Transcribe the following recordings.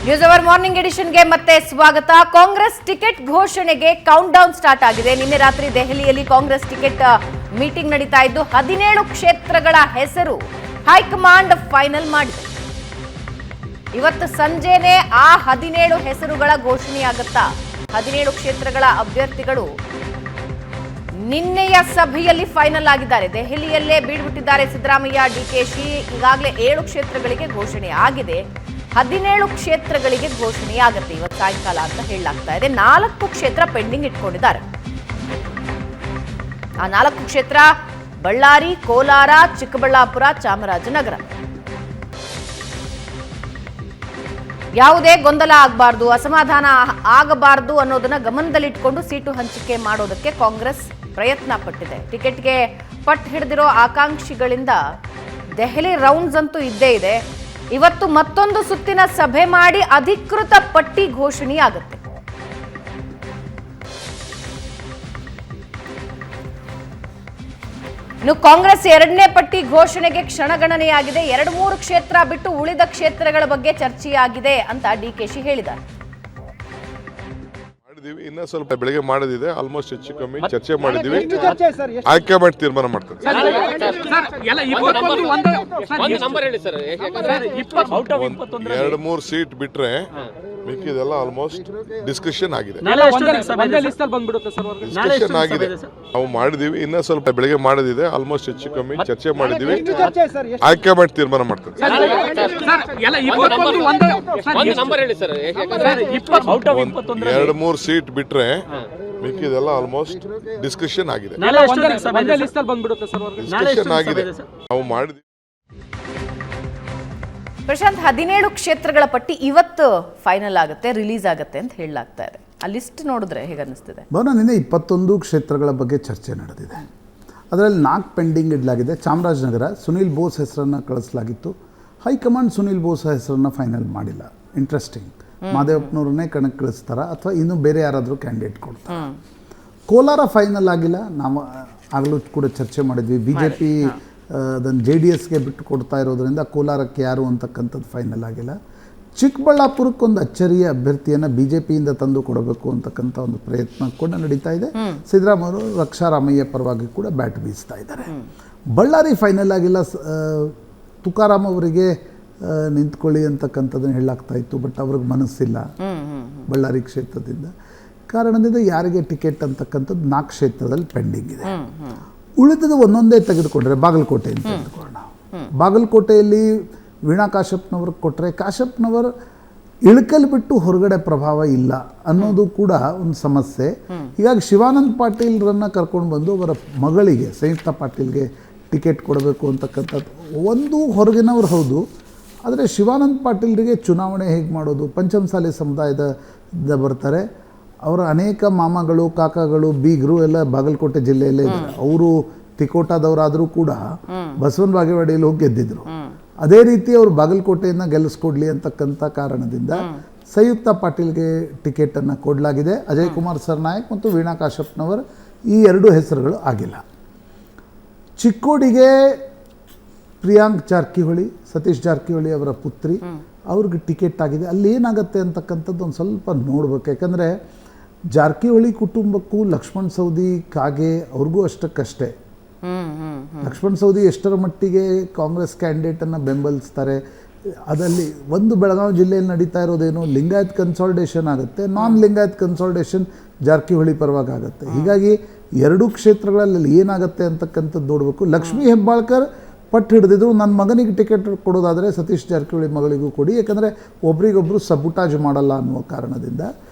News hour morning ಎಡಿಷನ್ಗೆ ಮತ್ತೆ ಸ್ವಾಗತ. Congress ticket ಘೋಷಣೆಗೆ ಕೌಂಟ್ ಡೌನ್ ಸ್ಟಾರ್ಟ್ ಆಗಿದೆ. ನಿನ್ನೆ ರಾತ್ರಿ ದೆಹಲಿಯಲ್ಲಿ ಕಾಂಗ್ರೆಸ್ ಟಿಕೆಟ್ ಮೀಟಿಂಗ್ ನಡೀತಾ ಇದ್ದು 17 ಕ್ಷೇತ್ರಗಳ ಹೆಸರು ಹೈಕಮಾಂಡ್ ಫೈನಲ್ ಮಾಡಿದೆ. ಇವತ್ತು ಸಂಜೆನೆ ಆ 17 ಹೆಸರುಗಳ ಘೋಷಣೆಯಾಗುತ್ತಾ? 17 ಕ್ಷೇತ್ರಗಳ ಅಭ್ಯರ್ಥಿಗಳು ನಿನ್ನೆಯ ಸಭೆಯಲ್ಲಿ ಫೈನಲ್ ಆಗಿದ್ದಾರೆ. ದೆಹಲಿಯಲ್ಲೇ ಬೀಳ್ಬಿಟ್ಟಿದ್ದಾರೆ ಸಿದ್ದರಾಮಯ್ಯ, ಡಿಕೆಶಿ. ಈಗಾಗಲೇ 7 ಕ್ಷೇತ್ರಗಳಿಗೆ ಘೋಷಣೆ ಆಗಿದೆ. 17 ಕ್ಷೇತ್ರಗಳಿಗೆ ಘೋಷಣೆಯಾಗುತ್ತೆ ಇವತ್ತು ಸಾಯಂಕಾಲ ಅಂತ ಹೇಳಲಾಗ್ತಾ ಇದೆ. 4 ಕ್ಷೇತ್ರ ಪೆಂಡಿಂಗ್ ಇಟ್ಕೊಂಡಿದ್ದಾರೆ. ಆ 4 ಕ್ಷೇತ್ರ ಬಳ್ಳಾರಿ, ಕೋಲಾರ, ಚಿಕ್ಕಬಳ್ಳಾಪುರ, ಚಾಮರಾಜನಗರ. ಯಾವುದೇ ಗೊಂದಲ ಆಗಬಾರ್ದು, ಅಸಮಾಧಾನ ಆಗಬಾರ್ದು ಅನ್ನೋದನ್ನ ಗಮನದಲ್ಲಿಟ್ಕೊಂಡು ಸೀಟು ಹಂಚಿಕೆ ಮಾಡೋದಕ್ಕೆ ಕಾಂಗ್ರೆಸ್ ಪ್ರಯತ್ನ ಪಟ್ಟಿದೆ. ಟಿಕೆಟ್ಗೆ ಪಟ್ಟು ಹಿಡಿದಿರೋ ಆಕಾಂಕ್ಷಿಗಳಿಂದ ದೆಹಲಿ ರೌಂಡ್ಸ್ ಅಂತೂ ಇದ್ದೇ ಇದೆ. ಇವತ್ತು ಮತ್ತೊಂದು ಸುತ್ತಿನ ಸಭೆ ಮಾಡಿ ಅಧಿಕೃತ ಪಟ್ಟಿ ಘೋಷಣೆಯಾಗುತ್ತೆ. ಇನ್ನು ಕಾಂಗ್ರೆಸ್ 2ನೇ ಪಟ್ಟಿ ಘೋಷಣೆಗೆ ಕ್ಷಣಗಣನೆಯಾಗಿದೆ. 2-3 ಕ್ಷೇತ್ರ ಬಿಟ್ಟು ಉಳಿದ ಕ್ಷೇತ್ರಗಳ ಬಗ್ಗೆ ಚರ್ಚೆಯಾಗಿದೆ ಅಂತ ಡಿಕೆಶಿ ಹೇಳಿದ್ದಾರೆ. ಇನ್ನ ಸ್ವಲ್ಪ ಬೆಳಗ್ಗೆ ಮಾಡೋದಿದೆ, ಆಲ್ಮೋಸ್ಟ್ ಹೆಚ್ಚು ಕಮ್ಮಿ ಚರ್ಚೆ ಮಾಡಿದೀವಿ. ಹೈಕಮಾಂಡ್ ತೀರ್ಮಾನ ಮಾಡ್ತಾರೆ. 2-3 ಸೀಟ್ ಬಿಟ್ರೆ ಮಿಕ್ಕಿದೆಲ್ಲ ಆಲ್ಮೋಸ್ಟ್ ಡಿಸ್ಕಷನ್ ಆಗಿದೆ. ನಾವು ಮಾಡಿದೀವಿ, ಇನ್ನ ಸ್ವಲ್ಪ ಬೆಳಗ್ಗೆ ಮಾಡೋದಿದೆ, ಆಲ್ಮೋಸ್ಟ್ ಹೆಚ್ಚು ಕಮ್ಮಿ ಚರ್ಚೆ ಮಾಡಿದೀವಿ. ಹೈಕಮಾಂಡ್ ತೀರ್ಮಾನ ಮಾಡ್ತಾರೆ. 2-3 ಸೀಟ್ ಬಿಟ್ರೆ ಮಿಕ್ಕಿದೆಲ್ಲ ಆಲ್ಮೋಸ್ಟ್ ಡಿಸ್ಕಷನ್ ಆಗಿದೆ. ಡಿಸ್ಕಷನ್ ಆಗಿದೆ, ನಾವು ಮಾಡಿದ್ವಿ. ಪ್ರಶಾಂತ್, 17 ಕ್ಷೇತ್ರಗಳ ಪಟ್ಟಿ ಇವತ್ತು ಫೈನಲ್ ಆಗುತ್ತೆ, ರಿಲೀಸ್ ಆಗುತ್ತೆ ಅಂತ ಹೇಳಲಾಗ್ತಾ ಇದೆ. ಆ ಲಿಸ್ಟ್ ನೋಡಿದ್ರೆ ಹೇಗೆ ಅನ್ನಿಸ್ತಿದೆ? ನಿನ್ನೆ 21 ಕ್ಷೇತ್ರಗಳ ಬಗ್ಗೆ ಚರ್ಚೆ ನಡೆದಿದೆ. ಅದರಲ್ಲಿ 4 ಪೆಂಡಿಂಗ್ ಇಡಲಾಗಿದೆ. ಚಾಮರಾಜನಗರ ಸುನೀಲ್ ಬೋಸ್ ಹೆಸರನ್ನು ಕಳಿಸಲಾಗಿತ್ತು. ಹೈಕಮಾಂಡ್ ಸುನೀಲ್ ಬೋಸ್ ಹೆಸರನ್ನು ಫೈನಲ್ ಮಾಡಿಲ್ಲ. ಇಂಟ್ರೆಸ್ಟಿಂಗ್. ಮಾದೇವಪ್ಪನವ್ರನ್ನೇ ಕಣಕ್ಕೆ ಕಳಿಸ್ತಾರ ಅಥವಾ ಇನ್ನೂ ಬೇರೆ ಯಾರಾದರೂ ಕ್ಯಾಂಡಿಡೇಟ್ ಕೊಡ್ತಾರೆ. ಕೋಲಾರ ಫೈನಲ್ ಆಗಿಲ್ಲ. ನಾವು ಆಗಲೂ ಕೂಡ ಚರ್ಚೆ ಮಾಡಿದ್ವಿ. BJP ಅದನ್ನು JDSಗೆ ಬಿಟ್ಟು ಕೊಡ್ತಾ ಇರೋದ್ರಿಂದ ಕೋಲಾರಕ್ಕೆ ಯಾರು ಅಂತಕ್ಕಂಥದ್ದು ಫೈನಲ್ ಆಗಿಲ್ಲ. ಚಿಕ್ಕಬಳ್ಳಾಪುರಕ್ಕೊಂದು ಅಚ್ಚರಿಯ ಅಭ್ಯರ್ಥಿಯನ್ನು BJPಯಿಂದ ತಂದು ಕೊಡಬೇಕು ಅಂತಕ್ಕಂಥ ಒಂದು ಪ್ರಯತ್ನ ಕೂಡ ನಡೀತಾ ಇದೆ. ಸಿದ್ದರಾಮಯ್ಯ ರಕ್ಷಾರಾಮಯ್ಯ ಪರವಾಗಿ ಕೂಡ ಬ್ಯಾಟ್ ಬೀಸ್ತಾ ಇದ್ದಾರೆ. ಬಳ್ಳಾರಿ ಫೈನಲ್ ಆಗಿಲ್ಲ. ತುಕಾರಾಮ್ ಅವರಿಗೆ ನಿಂತ್ಕೊಳ್ಳಿ ಅಂತಕ್ಕಂಥದ್ದನ್ನು ಹೇಳಲಾಗ್ತಾ ಇತ್ತು. ಬಟ್ ಅವ್ರಿಗೆ ಮನಸ್ಸಿಲ್ಲ ಬಳ್ಳಾರಿ ಕ್ಷೇತ್ರದಿಂದ ಕಾರಣದಿಂದ ಯಾರಿಗೆ ಟಿಕೆಟ್ ಅಂತಕ್ಕಂಥದ್ದು 4 ಕ್ಷೇತ್ರದಲ್ಲಿ ಪೆಂಡಿಂಗ್ ಇದೆ. ಉಳಿದದ್ದು ಒಂದೊಂದೇ ತೆಗೆದುಕೊಂಡ್ರೆ ಬಾಗಲಕೋಟೆಯಿಂದ ತೆಗೆದುಕೊಳ್ಳೋಣ. ಬಾಗಲಕೋಟೆಯಲ್ಲಿ ವೀಣಾ ಕಾಶ್ಯಪ್ನವ್ರಿಗೆ ಕೊಟ್ಟರೆ ಕಾಶ್ಯಪ್ನವರು ಇಳ್ಕಲ್ ಬಿಟ್ಟು ಹೊರಗಡೆ ಪ್ರಭಾವ ಇಲ್ಲ ಅನ್ನೋದು ಕೂಡ ಒಂದು ಸಮಸ್ಯೆ. ಹೀಗಾಗಿ ಶಿವಾನಂದ ಪಾಟೀಲ್ರನ್ನು ಕರ್ಕೊಂಡು ಬಂದು ಅವರ ಮಗಳಿಗೆ ಸಂಯುಕ್ತ ಪಾಟೀಲ್ಗೆ ಟಿಕೆಟ್ ಕೊಡಬೇಕು ಅಂತಕ್ಕಂಥದ್ದು ಒಂದು ಹೊರಗಿನವ್ರು ಹೌದು. ಆದರೆ ಶಿವಾನಂದ ಪಾಟೀಲ್ರಿಗೆ ಚುನಾವಣೆ ಹೇಗೆ ಮಾಡೋದು? ಪಂಚಮಸಾಲಿ ಸಮುದಾಯದ ಬರ್ತಾರೆ. ಅವರ ಅನೇಕ ಮಾಮಗಳು, ಕಾಕಾಗಳು, ಬೀಗರು ಎಲ್ಲ ಬಾಗಲಕೋಟೆ ಜಿಲ್ಲೆಯಲ್ಲೇ ಇದ್ದಾರೆ. ಅವರು ತಿಕೋಟಾದವರಾದರೂ ಕೂಡ ಬಸವನ ಬಾಗೇವಾಡಿಯಲ್ಲಿ ಹೋಗಿ ಗೆದ್ದಿದ್ರು. ಅದೇ ರೀತಿ ಅವರು ಬಾಗಲಕೋಟೆಯನ್ನು ಗೆಲ್ಲಿಸ್ಕೊಡ್ಲಿ ಅಂತಕ್ಕಂಥ ಕಾರಣದಿಂದ ಸಂಯುಕ್ತ ಪಾಟೀಲ್ಗೆ ಟಿಕೆಟನ್ನು ಕೊಡಲಾಗಿದೆ. ಅಜಯ್ ಕುಮಾರ್ ಸರ್ನಾಯಕ್ ಮತ್ತು ವೀಣಾ ಕಾಶ್ಯಪ್ನವರ್ ಈ 2 ಹೆಸರುಗಳು ಆಗಿಲ್ಲ. ಚಿಕ್ಕೋಡಿಗೆ ಪ್ರಿಯಾಂಕ್ ಜಾರಕಿಹೊಳಿ, ಸತೀಶ್ ಜಾರಕಿಹೊಳಿ ಅವರ ಪುತ್ರಿ, ಅವ್ರಿಗೆ ಟಿಕೆಟ್ ಆಗಿದೆ. ಅಲ್ಲಿ ಏನಾಗುತ್ತೆ ಅಂತಕ್ಕಂಥದ್ದು ಒಂದು ಸ್ವಲ್ಪ ನೋಡ್ಬೇಕು. ಯಾಕಂದರೆ ಜಾರಕಿಹೊಳಿ ಕುಟುಂಬಕ್ಕೂ ಲಕ್ಷ್ಮಣ್ ಸವದಿ, ಕಾಗೆ ಅವ್ರಿಗೂ ಅಷ್ಟಕ್ಕಷ್ಟೇ. ಲಕ್ಷ್ಮಣ್ ಸವದಿ ಎಷ್ಟರ ಮಟ್ಟಿಗೆ ಕಾಂಗ್ರೆಸ್ ಕ್ಯಾಂಡಿಡೇಟನ್ನು ಬೆಂಬಲಿಸ್ತಾರೆ. ಅದಲ್ಲಿ ಒಂದು ಬೆಳಗಾವಿ ಜಿಲ್ಲೆಯಲ್ಲಿ ನಡೀತಾ ಇರೋದೇನು ಲಿಂಗಾಯತ್ ಕನ್ಸಾಲ್ಟೇಷನ್ ಆಗುತ್ತೆ, ನಾನ್ ಲಿಂಗಾಯತ್ ಕನ್ಸಾಲ್ಟೇಷನ್ ಜಾರಕಿಹೊಳಿ ಪರವಾಗಿ ಆಗುತ್ತೆ. ಹೀಗಾಗಿ 2 ಕ್ಷೇತ್ರಗಳಲ್ಲಿ ಏನಾಗುತ್ತೆ ಅಂತಕ್ಕಂಥದ್ದು ನೋಡಬೇಕು. ಲಕ್ಷ್ಮೀ ಹೆಬ್ಬಾಳ್ಕರ್ ಪಟ್ಟು ಹಿಡಿದಿದ್ರು, ನನ್ನ ಮಗನಿಗೆ ಟಿಕೆಟ್ ಕೊಡೋದಾದರೆ ಸತೀಶ್ ಜಾರಕಿಹೊಳಿ ಮಗಳಿಗೂ ಕೊಡಿ, ಯಾಕಂದರೆ ಒಬ್ರಿಗೊಬ್ಬರು ಸಬುಟಾಜ್ ಮಾಡಲ್ಲ ಅನ್ನುವ ಕಾರಣದಿಂದ.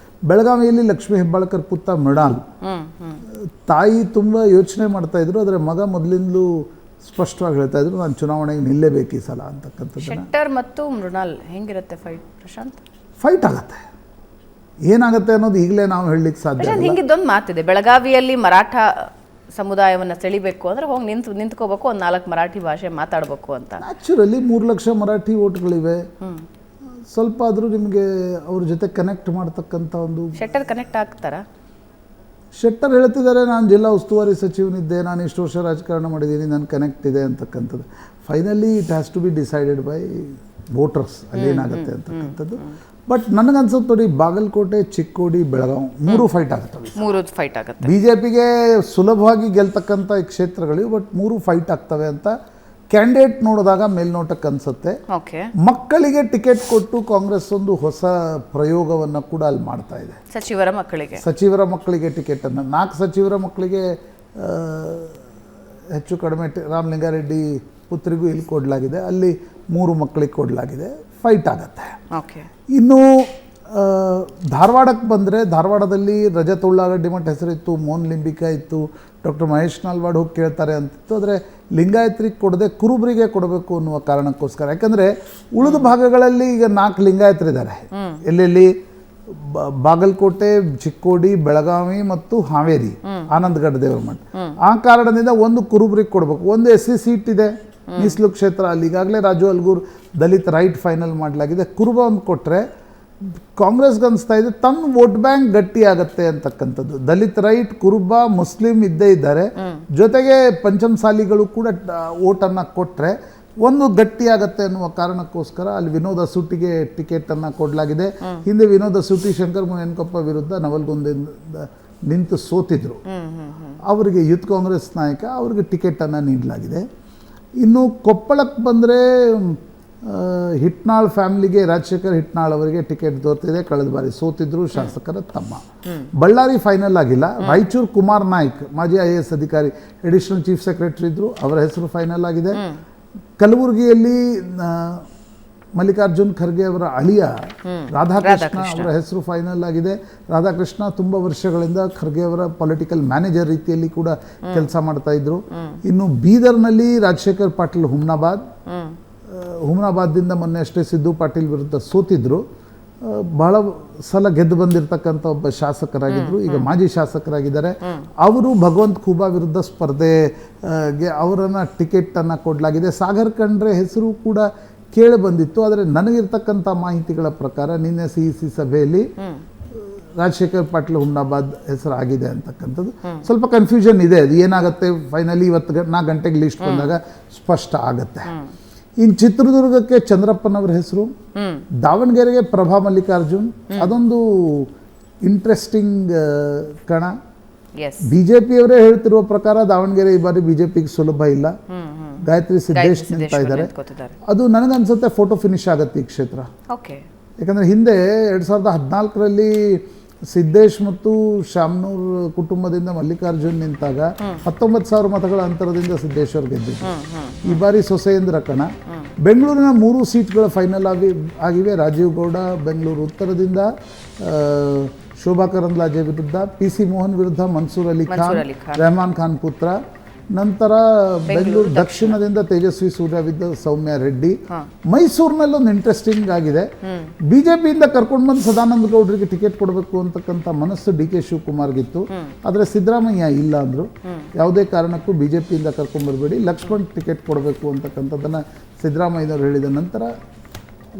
ಬೆಳಗಾವಿಯಲ್ಲಿ ಲಕ್ಷ್ಮೀ ಹೆಬ್ಬಾಳ್ಕರ್ ಪುತ್ರ ಮೃಣಾಲ್ ತಾಯಿ ತುಂಬ ಯೋಚನೆ ಮಾಡ್ತಾಯಿದ್ರು. ಆದರೆ ಮಗ ಮೊದಲಿಂದಲೂ ಸ್ಪಷ್ಟವಾಗಿ ಹೇಳ್ತಾ ಇದ್ರು, ನಾನು ಚುನಾವಣೆಗೆ ನಿಲ್ಲೇಬೇಕು ಈ ಸಲ ಅಂತಕ್ಕಂಥದ್ದು. ಶೆಟ್ಟರ್ ಮತ್ತು ಮೃಣಾಲ್ ಹೆಂಗಿರುತ್ತೆ ಫೈಟ್ ಪ್ರಶಾಂತ್? ಫೈಟ್ ಆಗತ್ತೆ. ಏನಾಗುತ್ತೆ ಅನ್ನೋದು ಈಗಲೇ ನಾವು ಹೇಳಲಿಕ್ಕೆ ಸಾಧ್ಯ. ಹಿಂಗಿದ್ದೊಂದು ಮಾತಿದೆ, ಬೆಳಗಾವಿಯಲ್ಲಿ ಮರಾಠ ಸಮುದಾಯವನ್ನು ಸೆಳಿಬೇಕು ಅಂದರೆ ಹೋಗಿ ನಿಂತ್ಕೋಬೇಕು, ಒಂದು 4 ಮರಾಠಿ ಭಾಷೆ ಮಾತಾಡಬೇಕು ಅಂತ. ನ್ಯಾಚುರಲಿ 3 ಲಕ್ಷ ಮರಾಠಿ ಓಟ್ಗಳಿವೆ. ಸ್ವಲ್ಪ ಆದರೂ ನಿಮಗೆ ಅವ್ರ ಜೊತೆ ಕನೆಕ್ಟ್ ಮಾಡ್ತಕ್ಕಂಥ ಒಂದು. ಶೆಟ್ಟರ್ ಕನೆಕ್ಟ್ ಆಗ್ತಾರಾ? ಶೆಟ್ಟರ್ ಹೇಳ್ತಿದ್ದಾರೆ, ನಾನು ಜಿಲ್ಲಾ ಉಸ್ತುವಾರಿ ಸಚಿವನಿದ್ದೆ, ನಾನು ಇಷ್ಟು ವರ್ಷ ರಾಜಕಾರಣ ಮಾಡಿದ್ದೀನಿ, ನನ್ನ ಕನೆಕ್ಟ್ ಇದೆ ಅಂತಕ್ಕಂಥದ್ದು. Finally it has to be decided by voters. ಅಲ್ಲೇನಾಗುತ್ತೆ ಅಂತಕ್ಕಂಥದ್ದು. ಬಟ್ ನನಗನ್ಸುತ್ತೆ ನೋಡಿ, ಬಾಗಲಕೋಟೆ, ಚಿಕ್ಕೋಡಿ, ಬೆಳಗಾವಿ 3 ಫೈಟ್ ಆಗ್ತವೆ. 3 ಫೈಟ್ ಆಗುತ್ತೆ. BJPಗೆ ಸುಲಭವಾಗಿ ಗೆಲ್ತಕ್ಕಂಥ ಕ್ಷೇತ್ರಗಳಿವೆ, ಬಟ್ 3 ಫೈಟ್ ಆಗ್ತವೆ ಅಂತ ಕ್ಯಾಂಡಿಡೇಟ್ ನೋಡಿದಾಗ ಮೇಲ್ನೋಟಕ್ಕೆ ಅನ್ಸುತ್ತೆ. ಮಕ್ಕಳಿಗೆ ಟಿಕೆಟ್ ಕೊಟ್ಟು ಕಾಂಗ್ರೆಸ್ ಒಂದು ಹೊಸ ಪ್ರಯೋಗವನ್ನು ಕೂಡ ಅಲ್ಲಿ ಮಾಡ್ತಾ ಇದೆ. ಸಚಿವರ ಮಕ್ಕಳಿಗೆ ಟಿಕೆಟನ್ನು 4 ಸಚಿವರ ಮಕ್ಕಳಿಗೆ ಹೆಚ್ಚು ಕಡಿಮೆ ರಾಮಲಿಂಗಾರೆಡ್ಡಿ ಪುತ್ರಿಗೂ ಇಲ್ಲಿ ಕೊಡಲಾಗಿದೆ, ಅಲ್ಲಿ 3 ಮಕ್ಕಳಿಗೆ ಕೊಡಲಾಗಿದೆ. ಫೈಟ್ ಆಗತ್ತೆ. ಇನ್ನು ಧಾರವಾಡಕ್ಕೆ ಬಂದರೆ, ಧಾರವಾಡದಲ್ಲಿ ರಜತ್ ಉಳ್ಳಾಗಡ್ಡಿ ಮಠ ಹೆಸರಿತ್ತು, ಮೋಹನ್ ಲಿಂಬಿಕಾ ಇತ್ತು, ಡಾಕ್ಟರ್ ಮಹೇಶ್ ನಾಲ್ವಾಡ್ ಹೋಗಿ ಕೇಳ್ತಾರೆ ಅಂತಿತ್ತು. ಆದರೆ ಲಿಂಗಾಯತರಿಗೆ ಕೊಡದೆ ಕುರುಬರಿಗೆ ಕೊಡಬೇಕು ಅನ್ನುವ ಕಾರಣಕ್ಕೋಸ್ಕರ. ಯಾಕಂದರೆ ಉಳಿದ ಭಾಗಗಳಲ್ಲಿ ಈಗ 4 ಲಿಂಗಾಯತರಿದ್ದಾರೆ. ಎಲ್ಲೆಲ್ಲಿ? ಬಾಗಲಕೋಟೆ, ಚಿಕ್ಕೋಡಿ, ಬೆಳಗಾವಿ ಮತ್ತು ಹಾವೇರಿ, ಆನಂದಗಢ ದೇವರ ಮಠ. ಆ ಕಾರಣದಿಂದ ಒಂದು ಕುರುಬರಿಗೆ ಕೊಡಬೇಕು. ಒಂದು SC ಸೀಟ್ ಇದೆ, ಮೀಸಲು ಕ್ಷೇತ್ರ. ಅಲ್ಲಿ ಈಗಾಗಲೇ ರಾಜು ಅಲ್ಗೂರ್ ದಲಿತ ರೈಟ್ ಫೈನಲ್ ಮಾಡಲಾಗಿದೆ. ಕುರುಬ ಒಂದು ಕೊಟ್ಟರೆ ಕಾಂಗ್ರೆಸ್ಗೆ ಅನಿಸ್ತಾ ಇದೆ ತನ್ನ ವೋಟ್ ಬ್ಯಾಂಕ್ ಗಟ್ಟಿ ಆಗುತ್ತೆ ಅಂತಕ್ಕಂಥದ್ದು. ದಲಿತ ರೈಟ್, ಕುರುಬ, ಮುಸ್ಲಿಂ ಇದ್ದೇ ಇದ್ದಾರೆ, ಜೊತೆಗೆ ಪಂಚಮಸಾಲಿಗಳು ಕೂಡ ವೋಟನ್ನು ಕೊಟ್ಟರೆ ಒಂದು ಗಟ್ಟಿ ಆಗತ್ತೆ ಅನ್ನುವ ಕಾರಣಕ್ಕೋಸ್ಕರ ಅಲ್ಲಿ ವಿನೋದ್ ಅಸೂಟಿಗೆ ಟಿಕೆಟನ್ನು ಕೊಡಲಾಗಿದೆ. ಹಿಂದೆ ವಿನೋದ್ ಅಸೂಟಿ ಶಂಕರ್ ಮುನೇನಕೊಪ್ಪ ವಿರುದ್ಧ ನವಲ್ಗುಂದಿಂದ ನಿಂತು ಸೋತಿದ್ರು. ಅವರಿಗೆ ಯೂತ್ ಕಾಂಗ್ರೆಸ್ ನಾಯಕ, ಅವರಿಗೆ ಟಿಕೆಟನ್ನು ನೀಡಲಾಗಿದೆ. ಇನ್ನು ಕೊಪ್ಪಳಕ್ಕೆ ಬಂದರೆ ಹಿಟ್ನಾಳ್ ಫ್ಯಾಮಿಲಿಗೆ, ರಾಜಶೇಖರ್ ಹಿಟ್ನಾಳ್ ಅವರಿಗೆ ಟಿಕೆಟ್ ದೊರೆತಿದೆ. ಕಳೆದ ಬಾರಿ ಸೋತಿದ್ರು, ಶಾಸಕರ ತಮ್ಮ. ಬಳ್ಳಾರಿ ಫೈನಲ್ ಆಗಿಲ್ಲ. ರಾಯಚೂರು ಕುಮಾರ್ ನಾಯ್ಕ್, ಮಾಜಿ IAS ಅಧಿಕಾರಿ, ಅಡಿಷನಲ್ ಚೀಫ್ ಸೆಕ್ರೆಟರಿ ಇದ್ರು, ಅವರ ಹೆಸರು ಫೈನಲ್ ಆಗಿದೆ. ಕಲಬುರಗಿಯಲ್ಲಿ ಮಲ್ಲಿಕಾರ್ಜುನ್ ಖರ್ಗೆ ಅವರ ಅಳಿಯ ರಾಧಾಕೃಷ್ಣ ಅವರ ಹೆಸರು ಫೈನಲ್ ಆಗಿದೆ. ರಾಧಾಕೃಷ್ಣ ತುಂಬ ವರ್ಷಗಳಿಂದ ಖರ್ಗೆ ಅವರ ಪೊಲಿಟಿಕಲ್ ಮ್ಯಾನೇಜರ್ ರೀತಿಯಲ್ಲಿ ಕೂಡ ಕೆಲಸ ಮಾಡ್ತಾ ಇದ್ರು. ಇನ್ನು ಬೀದರ್ನಲ್ಲಿ ರಾಜಶೇಖರ್ ಪಾಟೀಲ್ ಹುಮ್ನಾಬಾದ್ದಿಂದ ಮೊನ್ನೆ ಅಷ್ಟೇ ಸಿದ್ದು ಪಾಟೀಲ್ ವಿರುದ್ಧ ಸೋತಿದ್ರು. ಬಹಳ ಸಲ ಗೆದ್ದು ಬಂದಿರತಕ್ಕಂಥ ಒಬ್ಬ ಶಾಸಕರಾಗಿದ್ದರು, ಈಗ ಮಾಜಿ ಶಾಸಕರಾಗಿದ್ದಾರೆ. ಅವರು ಭಗವಂತ್ ಖೂಬಾ ವಿರುದ್ಧ ಸ್ಪರ್ಧೆಗೆ ಅವರನ್ನು ಟಿಕೆಟನ್ನು ಕೊಡಲಾಗಿದೆ. ಸಾಗರ್ ಖಂಡ್ರೆ ಹೆಸರು ಕೂಡ ಕೇಳಿ ಬಂದಿತ್ತು. ಆದರೆ ನನಗಿರ್ತಕ್ಕಂಥ ಮಾಹಿತಿಗಳ ಪ್ರಕಾರ ನಿನ್ನೆ CEC ಸಭೆಯಲ್ಲಿ ರಾಜಶೇಖರ್ ಪಾಟೀಲ್ ಹುಮ್ನಾಬಾದ್ ಹೆಸರು ಆಗಿದೆ ಅಂತಕ್ಕಂಥದ್ದು. ಸ್ವಲ್ಪ ಕನ್ಫ್ಯೂಷನ್ ಇದೆ, ಅದು ಏನಾಗುತ್ತೆ ಫೈನಲಿ ಇವತ್ತು 4 ಗಂಟೆಗೆ ಲಿಸ್ಟ್ ಬಂದಾಗ ಸ್ಪಷ್ಟ ಆಗುತ್ತೆ. ಇನ್ನು ಚಿತ್ರದುರ್ಗಕ್ಕೆ ಚಂದ್ರಪ್ಪನವರ ಹೆಸರು, ದಾವಣಗೆರೆಗೆ ಪ್ರಭಾ ಮಲ್ಲಿಕಾರ್ಜುನ್. ಅದೊಂದು ಇಂಟ್ರೆಸ್ಟಿಂಗ್ ಕಣ. BJPಯವರೇ ಹೇಳ್ತಿರುವ ಪ್ರಕಾರ ದಾವಣಗೆರೆ ಈ ಬಾರಿ BJPಗೆ ಸುಲಭ ಇಲ್ಲ. ಗಾಯತ್ರಿ ಸಿದ್ದೇಶ್ ನಿಂತ ಇದ್ದಾರೆ. ಅದು ನನಗನ್ಸುತ್ತೆ ಫೋಟೋ ಫಿನಿಶ್ ಆಗುತ್ತೆ ಈ ಕ್ಷೇತ್ರ. ಯಾಕಂದರೆ ಹಿಂದೆ 2014ರಲ್ಲಿ ಸಿದ್ದೇಶ್ ಮತ್ತು ಶಾಮನೂರ್ ಕುಟುಂಬದಿಂದ ಮಲ್ಲಿಕಾರ್ಜುನ್ ನಿಂತಾಗ 19,000 ಮತಗಳ ಅಂತರದಿಂದ ಸಿದ್ದೇಶ್ ಅವರು ಗೆದ್ದಿದ್ರು. ಈ ಬಾರಿ ಸೊಸೆಯೇಂದ್ರ ಕಣ. ಬೆಂಗಳೂರಿನ 3 ಸೀಟ್ಗಳ ಫೈನಲ್ ಆಗಿವೆ. ರಾಜೀವ್ ಗೌಡ ಬೆಂಗಳೂರು ಉತ್ತರದಿಂದ, ಶೋಭಾ ಕರಂದ್ಲಾಜೆ ವಿರುದ್ಧ, PC ಮೋಹನ್ ವಿರುದ್ಧ ಮನ್ಸೂರ್ ಅಲಿ ಖಾನ್, ರೆಹಮಾನ್ ಖಾನ್ ಪುತ್ರ. ನಂತರ ಬೆಂಗಳೂರು ದಕ್ಷಿಣದಿಂದ ತೇಜಸ್ವಿ ಸೂರ್ಯ ವಿರುದ್ಧ ಸೌಮ್ಯ ರೆಡ್ಡಿ. ಮೈಸೂರಿನಲ್ಲೊಂದು ಇಂಟ್ರೆಸ್ಟಿಂಗ್ ಆಗಿದೆ. BJPಯಿಂದ ಕರ್ಕೊಂಡು ಬಂದು ಸದಾನಂದ ಗೌಡರಿಗೆ ಟಿಕೆಟ್ ಕೊಡಬೇಕು ಅಂತಕ್ಕಂಥ ಮನಸ್ಸು DK ಶಿವಕುಮಾರ್ಗಿತ್ತು. ಆದರೆ ಸಿದ್ದರಾಮಯ್ಯ ಇಲ್ಲ ಅಂದರು. ಯಾವುದೇ ಕಾರಣಕ್ಕೂ BJPಯಿಂದ ಕರ್ಕೊಂಡ್ಬರ್ಬೇಡಿ, ಲಕ್ಷ್ಮಣ್ ಟಿಕೆಟ್ ಕೊಡಬೇಕು ಅಂತಕ್ಕಂಥದ್ದನ್ನು ಸಿದ್ದರಾಮಯ್ಯನವರು ಹೇಳಿದ ನಂತರ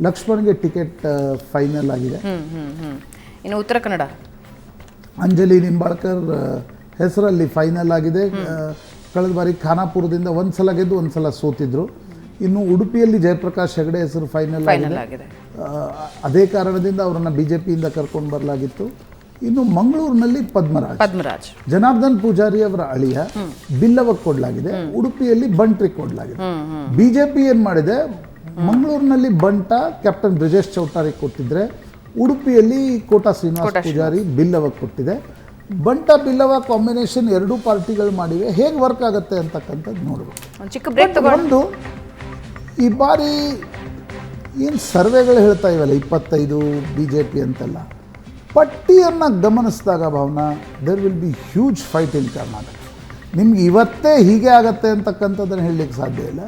ಲಕ್ಷ್ಮಣ್ಗೆ ಟಿಕೆಟ್ ಫೈನಲ್ ಆಗಿದೆ. ಇನ್ನು ಉತ್ತರ ಕನ್ನಡ ಅಂಜಲಿ ನಿಂಬಾಳ್ಕರ್ ಹೆಸರಲ್ಲಿ ಫೈನಲ್ ಆಗಿದೆ. ಕಳೆದ ಬಾರಿ ಖಾನಾಪುರದಿಂದ ಒಂದ್ಸಲ ಗೆದ್ದು ಒಂದ್ಸಲ ಸೋತಿದ್ರು. ಇನ್ನು ಉಡುಪಿಯಲ್ಲಿ ಜಯಪ್ರಕಾಶ್ ಹೆಗಡೆ ಹೆಸರು ಫೈನಲ್ ಆಗಿದೆ. ಅದೇ ಕಾರಣದಿಂದ ಅವರನ್ನು BJPಯಿಂದ ಕರ್ಕೊಂಡು ಬರಲಾಗಿತ್ತು. ಇನ್ನು ಮಂಗಳೂರಿನಲ್ಲಿ ಪದ್ಮರಾಜ್ ಜನಾರ್ದನ್ ಪೂಜಾರಿ ಅವರ ಅಳಿಯ ಬಿಲ್ಲವಕ್ಕೆ ಕೊಡಲಾಗಿದೆ. ಉಡುಪಿಯಲ್ಲಿ ಬಂಟ್ರಿಗೆ ಕೊಡಲಾಗಿದೆ. BJP ಏನು ಮಾಡಿದೆ, ಮಂಗಳೂರಿನಲ್ಲಿ ಬಂಟ ಕ್ಯಾಪ್ಟನ್ ಬ್ರಿಜೇಶ್ ಚೌಟಾರಿಗೆ ಕೊಟ್ಟಿದ್ರೆ, ಉಡುಪಿಯಲ್ಲಿ ಕೋಟಾ ಶ್ರೀನಿವಾಸ ಪೂಜಾರಿ ಬಿಲ್ಲವಕ್ಕೆ ಕೊಟ್ಟಿದೆ. ಬಂಟ ಬಿಲ್ಲವ ಕಾಂಬಿನೇಷನ್ ಎರಡೂ ಪಾರ್ಟಿಗಳು ಮಾಡಿವೆ. ಹೇಗೆ ವರ್ಕ್ ಆಗುತ್ತೆ ಅಂತಕ್ಕಂಥದ್ದು ನೋಡಬೇಕು. ಒಂದು ಈ ಬಾರಿ ಏನು ಸರ್ವೆಗಳು ಹೇಳ್ತಾ ಇವಲ್ಲ 25 BJP ಅಂತೆಲ್ಲ, ಪಟ್ಟಿಯನ್ನು ಗಮನಿಸಿದಾಗ Bhavana there will be huge fight in Karnataka. ನಿಮ್ಗೆ ಇವತ್ತೇ ಹೀಗೆ ಆಗತ್ತೆ ಅಂತಕ್ಕಂಥದ್ದನ್ನು ಹೇಳಲಿಕ್ಕೆ ಸಾಧ್ಯ ಇಲ್ಲ.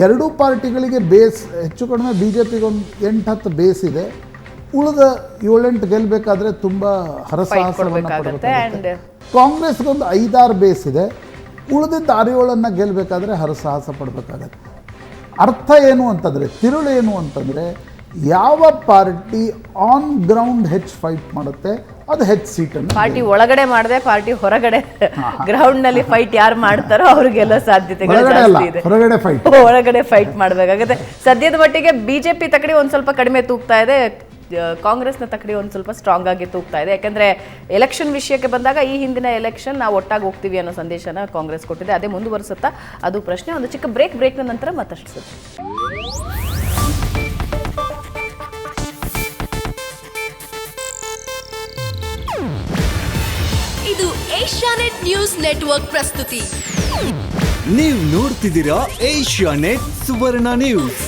ಎರಡೂ ಪಾರ್ಟಿಗಳಿಗೆ ಬೇಸ್ ಹೆಚ್ಚು ಕಡಿಮೆ BJPಗೆ ಒಂದು 8-10 ಬೇಸ್ ಇದೆ. ಉಳಿದ 7-8 ಗೆಲ್ಲಬೇಕಾದ್ರೆ ತುಂಬ ಹರಸಾಹಸವನ್ನು ಪಡಬೇಕಾಗುತ್ತೆ. ಕಾಂಗ್ರೆಸ್ಗೊಂದು 5-6 ಬೇಸ್ ಇದೆ. ಉಳಿದಿದ್ದ 6-7 ಗೆಲ್ಲಬೇಕಾದ್ರೆ ಹರಸಾಹಸ ಪಡಬೇಕಾಗತ್ತೆ. ಅರ್ಥ ಏನು ಅಂತಂದರೆ, ತಿರುಳು ಏನು ಅಂತಂದರೆ, ಯಾವ ಪಾರ್ಟಿ ಆನ್ ಗ್ರೌಂಡ್ ಹೆಚ್ಚು ಫೈಟ್ ಮಾಡುತ್ತೆ ಅದು ಹೆಚ್ಚು ಸೀಟನ್ನು. ಪಾರ್ಟಿ ಒಳಗಡೆ ಮಾಡದೆ ಪಾರ್ಟಿ ಹೊರಗಡೆ ಗ್ರೌಂಡ್ ನಲ್ಲಿ ಫೈಟ್ ಯಾರು ಮಾಡ್ತಾರೋ ಅವ್ರಿಗೆಲ್ಲ ಸಾಧ್ಯತೆಗಳು ಜಾಸ್ತಿ ಇದೆ. ಹೊರಗಡೆ ಫೈಟ್ ಮಾಡಬೇಕಾಗುತ್ತೆ. ಸದ್ಯದ ಮಟ್ಟಿಗೆ BJP ತಕಡಿ ಒಂದ್ ಸ್ವಲ್ಪ ಕಡಿಮೆ ತೂಗ್ತಾ ಇದೆ. ಕಾಂಗ್ರೆಸ್ನ ತಕಡಿ ಒಂದು ಸ್ವಲ್ಪ ಸ್ಟ್ರಾಂಗ್ ಆಗಿ ತೂಗ್ತಾ ಇದೆ. ಯಾಕಂದ್ರೆ ಎಲೆಕ್ಷನ್ ವಿಷಯಕ್ಕೆ ಬಂದಾಗ ಈ ಹಿಂದಿನ ಎಲೆಕ್ಷನ್ ನಾವು ಒಟ್ಟಾಗಿ ಹೋಗ್ತೀವಿ ಅನ್ನೋ ಸಂದೇಶನ ಕಾಂಗ್ರೆಸ್ ಕೊಟ್ಟಿದೆ. ಅದೇ ಮುಂದುವರಿಸುತ್ತಾ ಅದು ಪ್ರಶ್ನೆ. ಒಂದು ಚಿಕ್ಕ ಬ್ರೇಕ್ನ ನಂತರ ಮತ್ತಷ್ಟು ಸುದ್ದಿ. ಇದು ಏಷ್ಯಾನೆಟ್ ನ್ಯೂಸ್ ನೆಟ್ವರ್ಕ್ ಪ್ರಸ್ತುತಿ. ನೀವು ನೋಡ್ತಿದ್ದೀರಾ ಏಷ್ಯಾನೆಟ್ ಸುವರ್ಣ ನ್ಯೂಸ್.